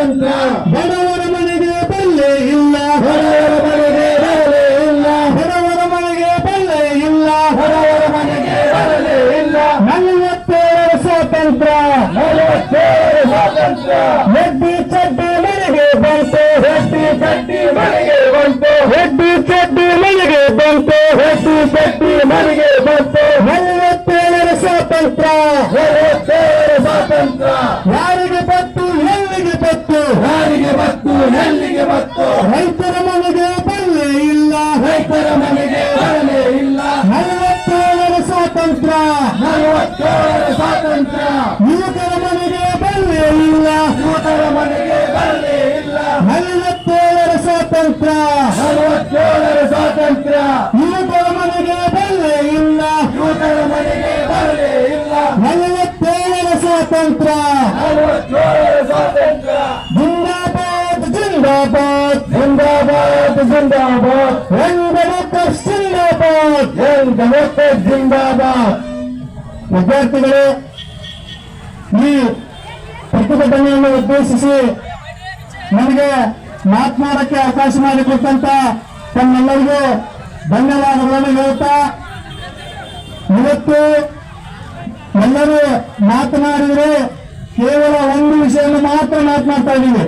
ಸ್ವಾತಂತ್ರ್ಯ. ಬಡವರ ಮನೆಗೆ ಬಲ್ಲೆ ಇಲ್ಲ, ಬಡವರ ಮನೆಗೆ ಬರಲೇ ಇಲ್ಲ, ಬಡವರ ಮನೆಗೆ ಬಲ್ಲೆ ಇಲ್ಲ, ಬಡವರ ಮನೆಗೆ ಬರಲೇ ಇಲ್ಲ. 47 ಸ್ವಾತಂತ್ರ್ಯ, 47 ಸ್ವಾತಂತ್ರ್ಯ. ಹೆಡ್ಡಿ ಚಡ್ಡಿ ಮನೆಗೆ ಬಂತು, ಹೆಡ್ಡಿ ಕಟ್ಟಿ ಮನೆಗೆ ಬಂತು, ಹೆಡ್ಡಿ ಚಡ್ಡಿ ಮನೆಗೆ ಬಂತು, ಹೆಡ್ಡಿ ಕಟ್ಟಿ ಮನೆಗೆ ಬಂತು. 47 ಸ್ವಾತಂತ್ರ್ಯ. 47 ಸ್ವಾತಂತ್ರ್ಯ. ಯಾರಿಗೆ ಬತ್ತು, ಎಲ್ಲಿಗೆ ಬತ್ತು? ಯಾರಿಗೆ ಬತ್ತು, ಎಲ್ಲಿಗೆ ಬತ್ತು? ರೈತರ ಮನೆಗೆ ಬಲ್ಲೆ ಇಲ್ಲ, ರೈತರ ಮನೆಗೆ ಬರಲೇ ಇಲ್ಲ. 47 ಸ್ವಾತಂತ್ರ್ಯ. 47 ಸ್ವಾತಂತ್ರ್ಯ. ಯುವಕರ ಮನೆಗೆ ಬಲ್ಲೆ ಇಲ್ಲ, ಯುವಕರ ಮನೆಗೆ ಬರಲೇ ಇಲ್ಲ. 47 ಸ್ವಾತಂತ್ರ್ಯ. 47 ಸ್ವಾತಂತ್ರ್ಯ. ಯುವಕರ ಮನೆಗೆ ಬಲ್ಲೆ ಇಲ್ಲ, ಯುವಕರ ಮನೆಗೆ ಬರಲೇ ಇಲ್ಲ. 47 ಸ್ವಾತಂತ್ರ್ಯ. 47 ಸ್ವಾತಂತ್ರ್ಯ. ಜಿಂದಾಬಾದ್ ಜಿಂದಾಬಾದ್, ಜಿಂದಾಬಾದ್ ಜಿಂದಾಬಾದ್, ರಂಗಮುಖ ಜಿಂದಾಬಾದ್. ರಂಗಮುಖ ಜಿಂದಾಬಾದ್. ವಿದ್ಯಾರ್ಥಿಗಳೇ, ಈ ಪ್ರತಿಭಟನೆಯನ್ನು ಉದ್ದೇಶಿಸಿ ನನಗೆ ಮಾತನಾಡಕ್ಕೆ ಅವಕಾಶ ಮಾಡಿಕೊಟ್ಟಂತ ತಮ್ಮೆಲ್ಲರಿಗೂ ಧನ್ಯವಾದಗಳನ್ನು ಹೇಳುತ್ತಾ, ಇವತ್ತು ಎಲ್ಲರೂ ಮಾತನಾಡಿದರೆ ಕೇವಲ ಒಂದು ವಿಷಯವನ್ನು ಮಾತ್ರ ಮಾತನಾಡ್ತಾ ಇದ್ದೀವಿ.